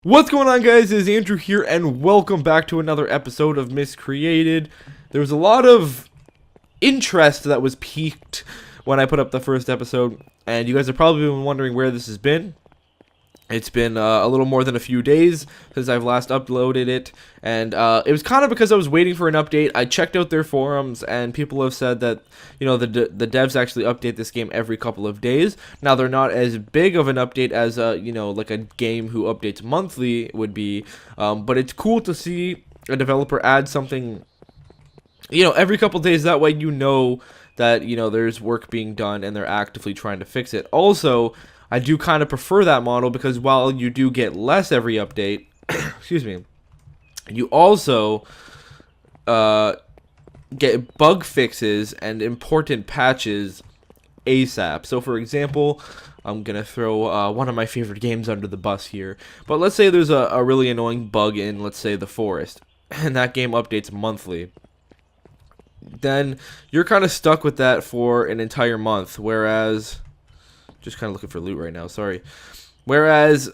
What's going on, guys? It's Andrew here, and welcome back to another episode of Miscreated. There was a lot of interest that was piqued when I put up the first episode, and you guys have probably been wondering where this has been. It's been a little more than a few days since I've last uploaded it, and it was kind of because I was waiting for an update. I checked out their forums, and people have said that, you know, the devs actually update this game every couple of days. Now, they're not as big of an update as, you know, like a game who updates monthly would be, but it's cool to see a developer add something, you know, every couple days. That way you know that, you know, there's work being done and they're actively trying to fix it. Also, I do kind of prefer that model because while you do get less every update, excuse me, you also get bug fixes and important patches ASAP. So, for example, I'm going to throw one of my favorite games under the bus here. But let's say there's a really annoying bug in, let's say, the forest, and that game updates monthly. Then you're kind of stuck with that for an entire month, whereas... Just kind of looking for loot right now, sorry. Whereas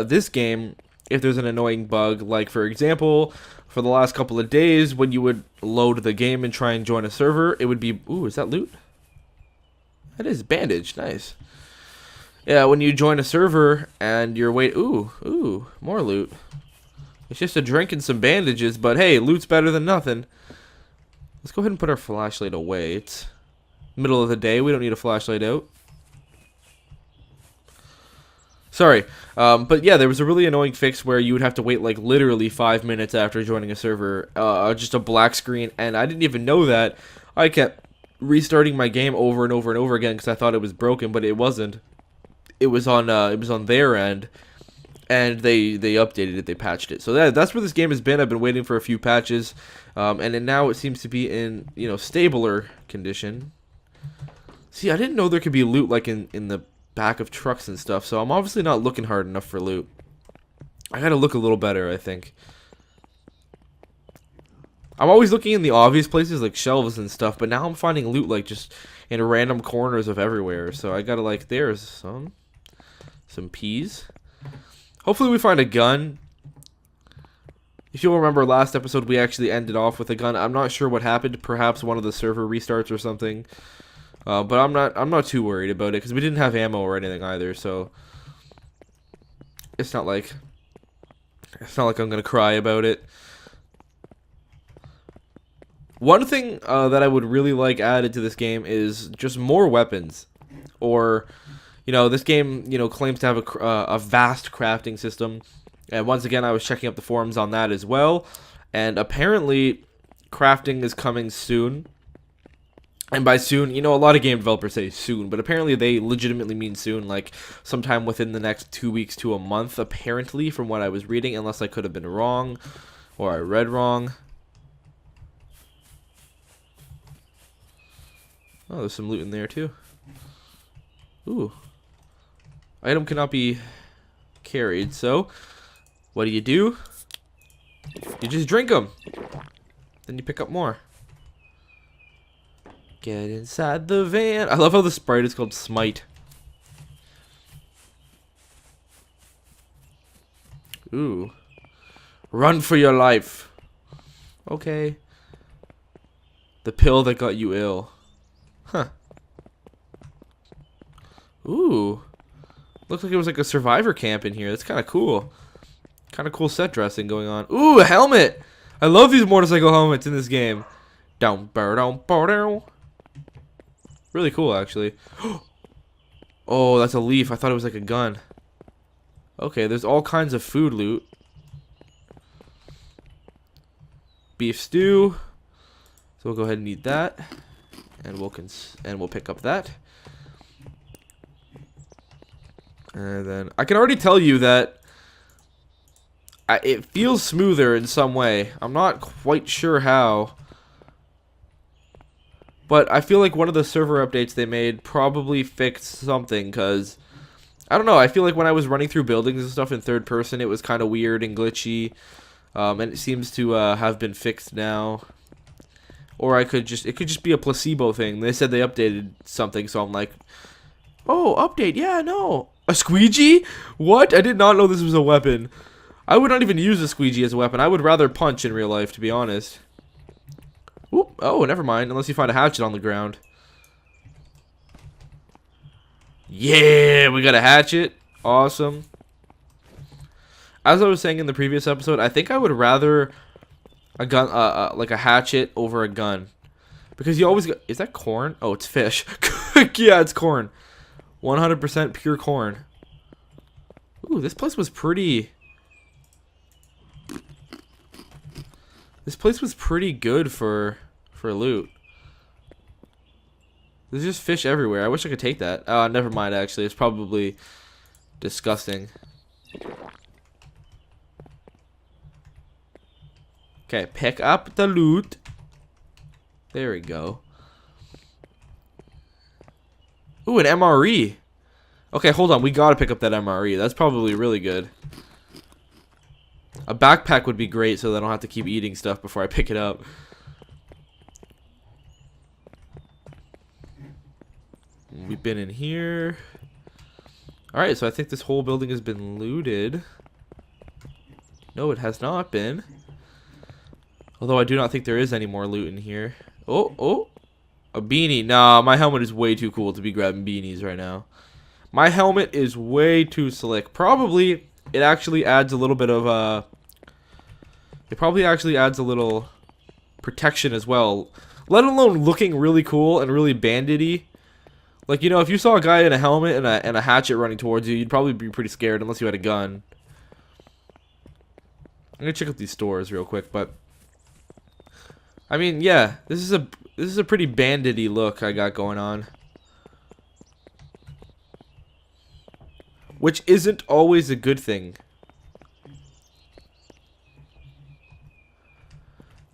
this game, if there's an annoying bug, like for example, for the last couple of days, when you would load the game and try and join a server, it would be, ooh, is that loot? That is bandage, nice. Yeah, when you join a server and you're ooh, more loot. It's just a drink and some bandages, but hey, loot's better than nothing. Let's go ahead and put our flashlight away. It's middle of the day, we don't need a flashlight out. Sorry, but yeah, there was a really annoying fix where you would have to wait like literally 5 minutes after joining a server, just a black screen, and I didn't even know that. I kept restarting my game over and over and over again because I thought it was broken, but it wasn't. It was on their end, and they updated it, they patched it. So that's where this game has been. I've been waiting for a few patches, and then now it seems to be in, you know, stabler condition. See, I didn't know there could be loot like in the back of trucks and stuff, so I'm obviously not looking hard enough for loot. I gotta look a little better, I think. I'm always looking in the obvious places like shelves and stuff, but now I'm finding loot like just in random corners of everywhere, so I gotta like, there's some peas. Hopefully we find a gun. If you'll remember last episode, we actually ended off with a gun. I'm not sure what happened, perhaps one of the server restarts or something. But I'm not too worried about it because we didn't have ammo or anything either, so it's not like I'm gonna cry about it. One thing that I would really like added to this game is just more weapons, or, you know, this game, you know, claims to have a vast crafting system, and once again I was checking up the forums on that as well, and apparently crafting is coming soon. And by soon, you know, a lot of game developers say soon, but apparently they legitimately mean soon, like sometime within the next 2 weeks to a month, apparently, from what I was reading, unless I could have been wrong, or I read wrong. Oh, there's some loot in there, too. Ooh. Item cannot be carried, so what do? You just drink them. Then you pick up more. Get inside the van. I love how the sprite is called Smite. Ooh. Run for your life. Okay. The pill that got you ill. Huh. Ooh. Looks like it was like a survivor camp in here. That's kind of cool. Kind of cool set dressing going on. Ooh, a helmet. I love these motorcycle helmets in this game. Down, down, down. Really cool, actually. Oh, that's a leaf. I thought it was like a gun. Okay, there's all kinds of food loot. Beef stew. So we'll go ahead and eat that, and we'll pick up that. And then I can already tell you that it feels smoother in some way. I'm not quite sure how. But I feel like one of the server updates they made probably fixed something, because, I don't know, I feel like when I was running through buildings and stuff in third person, it was kind of weird and glitchy, and it seems to have been fixed now. Or it could just be a placebo thing. They said they updated something, so I'm like, oh, update, yeah, no. A squeegee? What? I did not know this was a weapon. I would not even use a squeegee as a weapon. I would rather punch in real life, to be honest. Oop, oh, never mind. Unless you find a hatchet on the ground. Yeah, we got a hatchet. Awesome. As I was saying in the previous episode, I think I would rather a gun, like a hatchet over a gun. Because you always is that corn? Oh, it's fish. Yeah, it's corn. 100% pure corn. Ooh, this place was pretty... This place was pretty good for loot. There's just fish everywhere. I wish I could take that. Never mind, actually. It's probably disgusting. Okay, pick up the loot. There we go. Ooh, an MRE. Okay, hold on. We gotta pick up that MRE. That's probably really good. A backpack would be great so that I don't have to keep eating stuff before I pick it up. We've been in here. Alright, so I think this whole building has been looted. No, it has not been. Although I do not think there is any more loot in here. Oh, a beanie. Nah, my helmet is way too cool to be grabbing beanies right now. My helmet is way too slick. Probably, it actually adds a little bit of, it probably actually adds a little protection as well. Let alone looking really cool and really bandit-y. Like, you know, if you saw a guy in a helmet and a hatchet running towards you, you'd probably be pretty scared unless you had a gun. I'm gonna check out these stores real quick, but... I mean, yeah, this is a pretty bandit-y look I got going on. Which isn't always a good thing.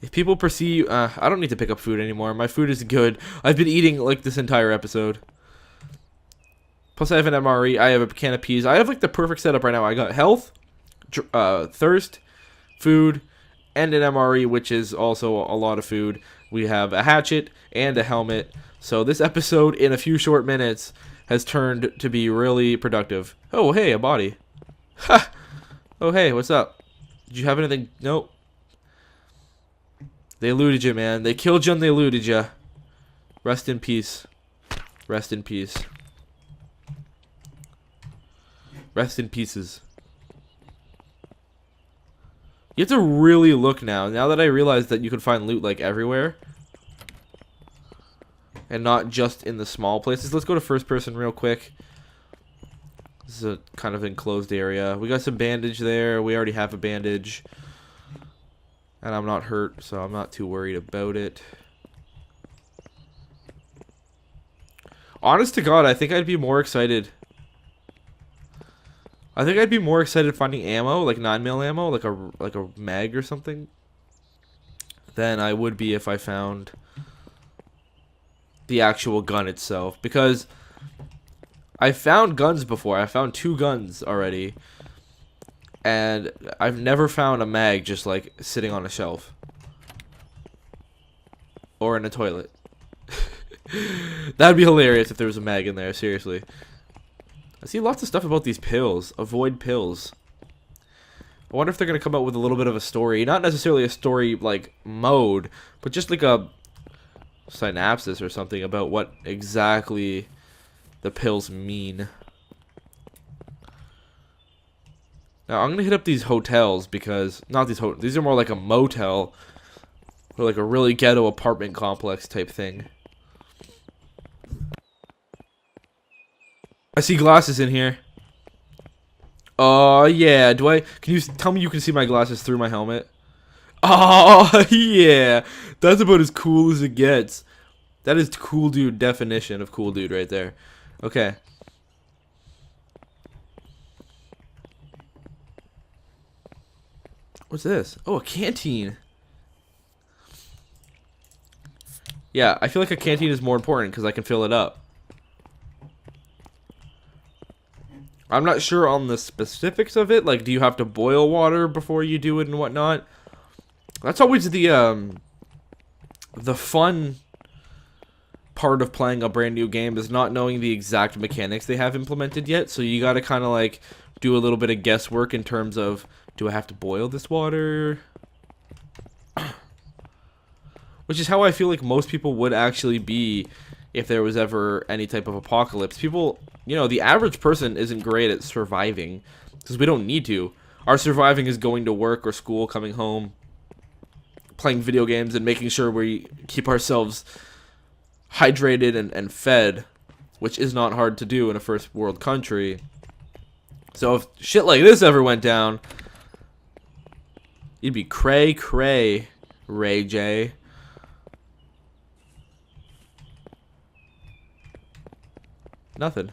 If people perceive... I don't need to pick up food anymore. My food is good. I've been eating, like, this entire episode. Plus, I have an MRE. I have a can of peas. I have, like, the perfect setup right now. I got health, thirst, food, and an MRE, which is also a lot of food. We have a hatchet and a helmet. So this episode, in a few short minutes, has turned to be really productive. Oh, hey, a body. Ha! Oh, hey, what's up? Did you have anything? Nope. They looted you, man. They killed you and they looted you. Rest in peace. Rest in peace. Rest in pieces. You have to really look now. Now that I realize that you can find loot, like, everywhere. And not just in the small places. Let's go to first person real quick. This is a kind of enclosed area. We got some bandage there. We already have a bandage. And I'm not hurt, so I'm not too worried about it. Honest to God, I think I'd be more excited. I think I'd be more excited finding ammo, like 9mm ammo, like a mag or something, than I would be if I found the actual gun itself. Because I found guns before. I found 2 guns already. And I've never found a mag just like sitting on a shelf. Or in a toilet. That'd be hilarious if there was a mag in there, seriously. I see lots of stuff about these pills. Avoid pills. I wonder if they're going to come out with a little bit of a story. Not necessarily a story like mode, but just like a synopsis or something about what exactly the pills mean. Now, I'm going to hit up these hotels because... Not these hotels. These are more like a motel. Or like a really ghetto apartment complex type thing. I see glasses in here. Oh, yeah. Can you tell me you can see my glasses through my helmet? Oh, yeah. That's about as cool as it gets. That is cool dude definition of cool dude right there. Okay. What's this? Oh, a canteen. Yeah, I feel like a canteen is more important because I can fill it up. I'm not sure on the specifics of it. Like, do you have to boil water before you do it and whatnot? That's always the fun part of playing a brand new game, is not knowing the exact mechanics they have implemented yet. So you got to kind of like do a little bit of guesswork in terms of Do I have to boil this water? Which is how I feel like most people would actually be if there was ever any type of apocalypse. People, you know, the average person isn't great at surviving because we don't need to. Our surviving is going to work or school, coming home, playing video games, and making sure we keep ourselves hydrated and fed, which is not hard to do in a first world country. So if shit like this ever went down, you'd be cray, Ray J. Nothing.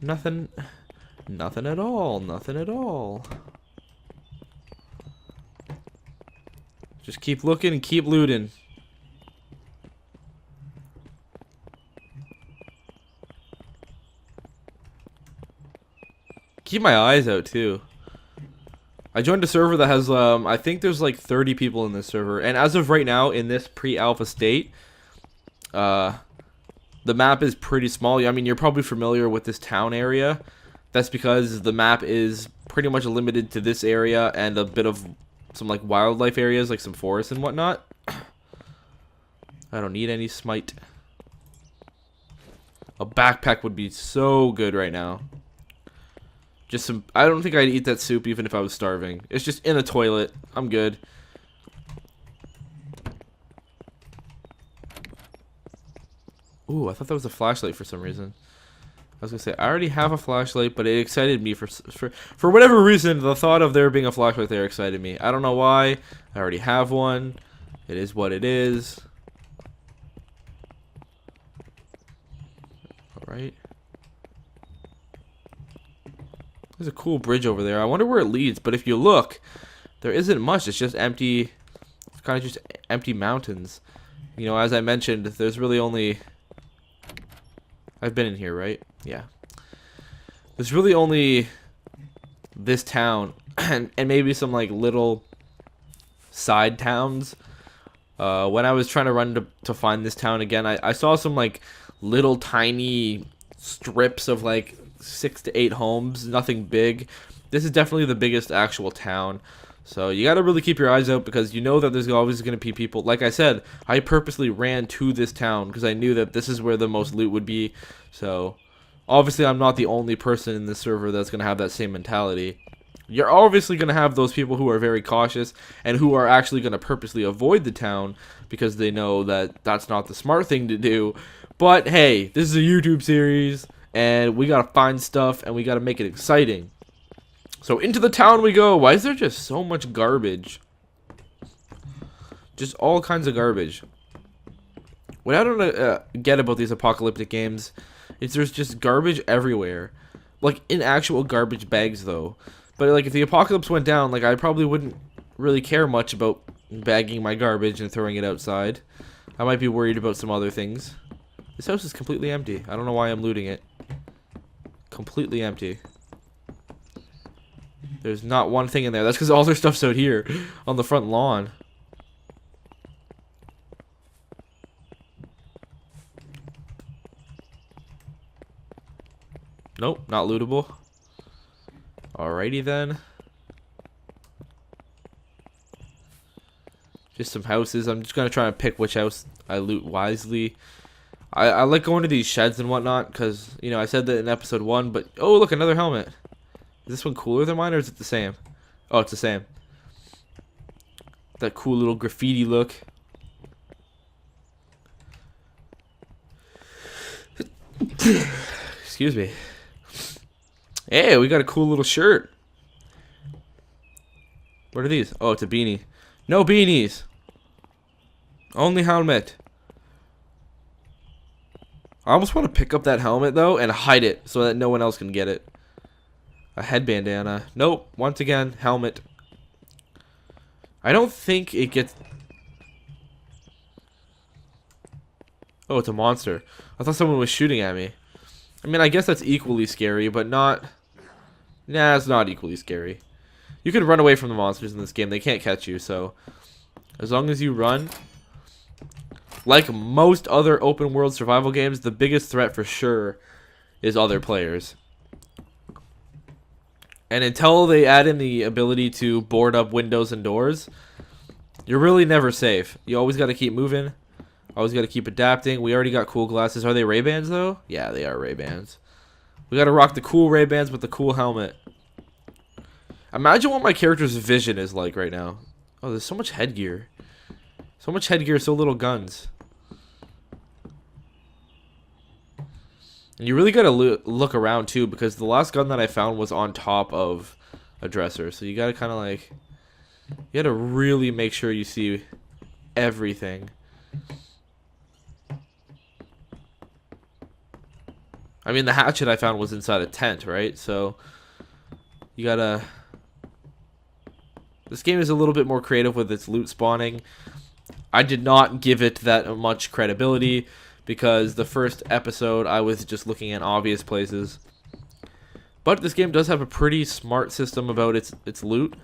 Nothing at all. Nothing at all. Just keep looking and keep looting. Keep my eyes out too. I joined a server that has I think there's like 30 people in this server, and as of right now in this pre-alpha state, the map is pretty small. I mean, you're probably familiar with this town area. That's because the map is pretty much limited to this area and a bit of some like wildlife areas, like some forests and whatnot. I don't need any smite. A backpack would be so good right now. Just some. I don't think I'd eat that soup even if I was starving. It's just in a toilet. I'm good. Ooh, I thought that was a flashlight for some reason. I was gonna say I already have a flashlight, but it excited me for whatever reason. The thought of there being a flashlight there excited me. I don't know why. I already have one. It is what it is. All right. There's a cool bridge over there. I wonder where it leads, but if you look, there isn't much. It's just empty. It's kind of just empty mountains. You know, as I mentioned, there's really only... I've been in here, right? Yeah. There's really only this town and maybe some like little side towns. When I was trying to run to find this town again, I saw some like little tiny strips of like 6 to 8 homes, nothing big. This is definitely the biggest actual town. So you got to really keep your eyes out because you know that there's always going to be people. Like I said, I purposely ran to this town because I knew that this is where the most loot would be. So obviously I'm not the only person in this server that's going to have that same mentality. You're obviously going to have those people who are very cautious and who are actually going to purposely avoid the town because they know that that's not the smart thing to do. But hey, this is a YouTube series and we got to find stuff and we got to make it exciting. So into the town we go. Why is there just so much garbage? Just all kinds of garbage. What I don't get about these apocalyptic games is there's just garbage everywhere. Like in actual garbage bags though. But like if the apocalypse went down, like I probably wouldn't really care much about bagging my garbage and throwing it outside. I might be worried about some other things. This house is completely empty. I don't know why I'm looting it. Completely empty. There's not one thing in there. That's because all their stuff's out here on the front lawn. Nope, not lootable. Alrighty then. Just some houses. I'm just gonna try and pick which house I loot wisely. I like going to these sheds and whatnot because, you know, I said that in episode 1, but oh look, another helmet. Is this one cooler than mine or is it the same? Oh, it's the same. That cool little graffiti look. Excuse me. Hey, we got a cool little shirt. What are these? Oh, it's a beanie. No beanies. Only helmet. I almost want to pick up that helmet though and hide it so that no one else can get it. A head bandana. Nope. Once again, helmet. I don't think it gets... Oh, it's a monster. I thought someone was shooting at me. I mean, I guess that's equally scary, but not... Nah, it's not equally scary. You can run away from the monsters in this game. They can't catch you, so... As long as you run... Like most other open world survival games, the biggest threat for sure is other players. And until they add in the ability to board up windows and doors, you're really never safe. You always got to keep moving. Always got to keep adapting. We already got cool glasses. Are they Ray-Bans, though? Yeah, they are Ray-Bans. We got to rock the cool Ray-Bans with the cool helmet. Imagine what my character's vision is like right now. Oh, there's so much headgear. So much headgear, so little guns. And you really gotta look around too, because the last gun that I found was on top of a dresser. So you gotta kind of like, you gotta really make sure you see everything. I mean, the hatchet I found was inside a tent, right? So you gotta. This game is a little bit more creative with its loot spawning. I did not give it that much credibility, because the first episode I was just looking at obvious places. But this game does have a pretty smart system about its loot,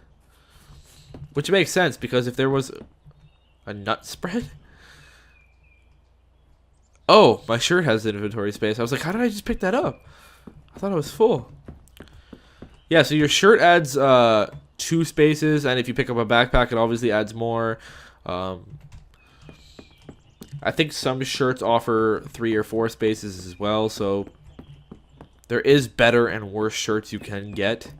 which makes sense, because if there was a nut spread. Oh, my shirt has inventory space. I was like, how did I just pick that up? I thought it was full. Yeah, so your shirt adds 2 spaces, and if you pick up a backpack, it obviously adds more. I think some shirts offer 3 or 4 spaces as well, so there is better and worse shirts you can get.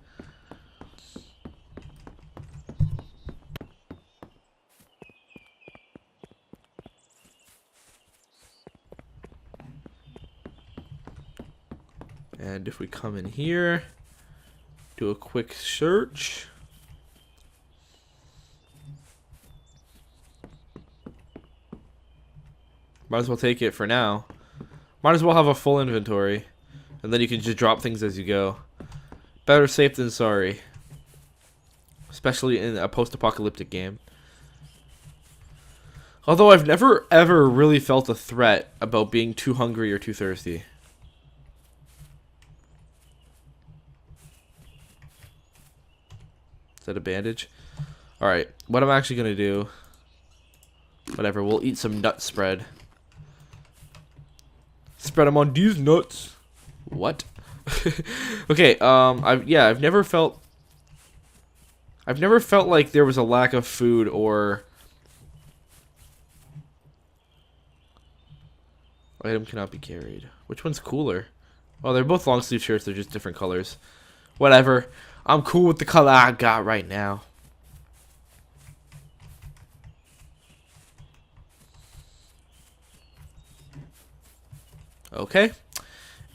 And if we come in here, do a quick search. Might as well take it for now. Might as well have a full inventory. And then you can just drop things as you go. Better safe than sorry. Especially in a post-apocalyptic game. Although I've never ever really felt a threat about being too hungry or too thirsty. Is that a bandage? Alright, what I'm actually going to do... Whatever, we'll eat some nut spread. Spread them on these nuts. What? Okay, I've never felt like there was a lack of food or item cannot be carried. Which one's cooler? Well, they're both long sleeve shirts, they're just different colors. Whatever. I'm cool with the color I got right now. Okay,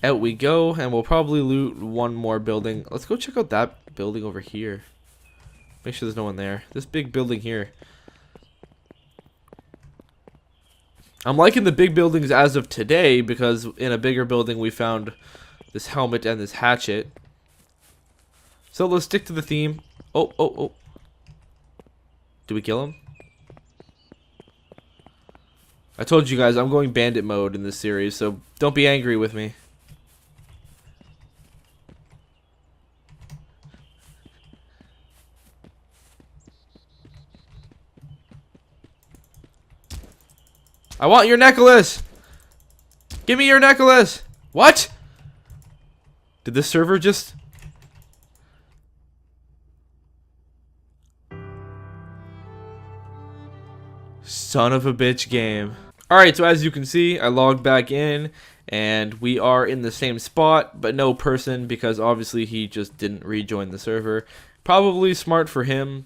out we go, and we'll probably loot one more building. Let's go check out that building over here. Make sure there's no one there. This big building here. I'm liking the big buildings as of today, because in a bigger building we found this helmet and this hatchet. So let's stick to the theme. Oh. Did we kill him? I told you guys I'm going bandit mode in this series, so don't be angry with me. I want your necklace! Give me your necklace! What? Did this server just... Son of a bitch game. Alright, so as you can see, I logged back in, and we are in the same spot, but no person, because obviously he just didn't rejoin the server. Probably smart for him.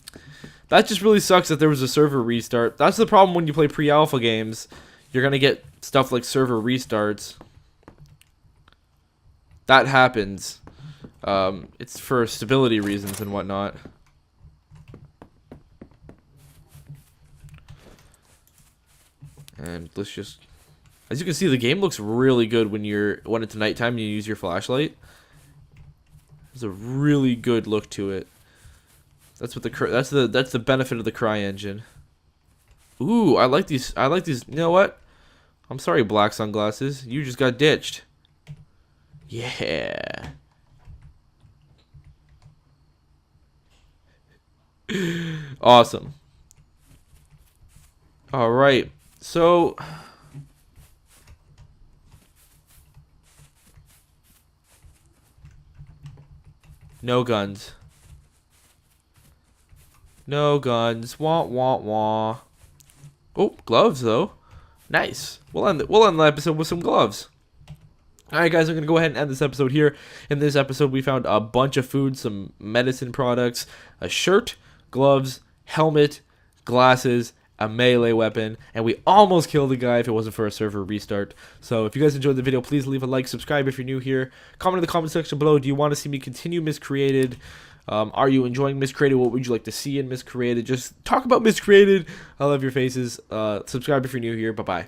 That just really sucks that there was a server restart. That's the problem when you play pre-alpha games. You're gonna get stuff like server restarts. That happens. It's for stability reasons and whatnot. And let's just, as you can see, the game looks really good when it's nighttime and you use your flashlight. There's a really good look to it. That's what that's the benefit of the CryEngine. Ooh, I like these. You know what? I'm sorry, black sunglasses. You just got ditched. Yeah. Awesome. All right. So No guns. No guns. Wah, wah, wah. Oh, gloves, though. Nice. We'll end the episode with some gloves. Alright, guys, I'm going to go ahead and end this episode here. In this episode, we found a bunch of food, some medicine products, a shirt, gloves, helmet, glasses, a melee weapon, and we almost killed a guy if it wasn't for a server restart. So if you guys enjoyed the video, please leave a like, subscribe if you're new here. Comment in the comment section below. Do you want to see me continue Miscreated? Are you enjoying Miscreated? What would you like to see in Miscreated? Just talk about Miscreated. I love your faces. Subscribe if you're new here. Bye-bye.